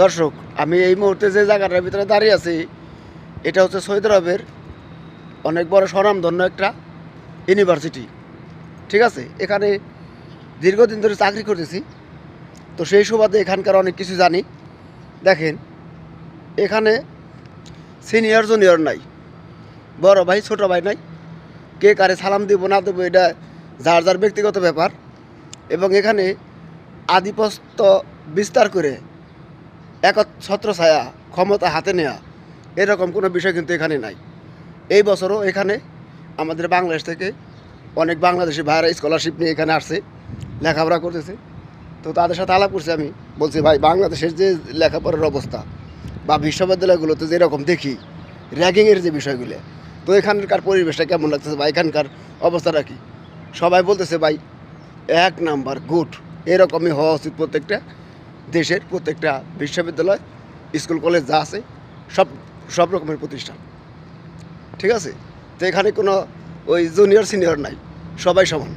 দর্শক, আমি এই মুহূর্তে যে জায়গাটার ভিতরে দাঁড়িয়ে আছি, এটা হচ্ছে সৌদি আরবের অনেক বড় স্বনামধন্য একটা ইউনিভার্সিটি। ঠিক আছে, এখানে দীর্ঘদিন ধরে চাকরি করতেছি, তো সেই সুবাদে এখানকার অনেক কিছু জানি। দেখেন, এখানে সিনিয়র জুনিয়র নাই, বড় ভাই ছোট ভাই নাই, কে কারে সালাম দিব না দেবো এটা যার যার ব্যক্তিগত ব্যাপার। এবং এখানে আধিপত্য বিস্তার করে ছত্রছায়া ক্ষমতা হাতে নেওয়া এরকম কোনো বিষয় কিন্তু এখানে নাই। এই বছরও এখানে আমাদের বাংলাদেশ থেকে অনেক বাংলাদেশি ভাইয়েরা স্কলারশিপ নিয়ে এখানে আসছে, লেখাপড়া করতেছে। তো তাদের সাথে আলাপ করছি, আমি বলছি ভাই, বাংলাদেশের যে লেখাপড়ার অবস্থা বা বিশ্ববিদ্যালয়গুলোতে যেরকম দেখি র্যাগিংয়ের যে বিষয়গুলো, তো এখানকার পরিবেশটা কেমন লাগতেছে বা এখানকার অবস্থাটা কী? সবাই বলতেছে ভাই এক নাম্বার গুড, এরকমই হওয়া উচিত প্রত্যেকটা দেশের প্রত্যেকটা বিশ্ববিদ্যালয়, স্কুল কলেজ যা আছে সব সব রকমের প্রতিষ্ঠান। ঠিক আছে, তো এখানে কোনো ওই জুনিয়র সিনিয়র নাই, সবাই সমান।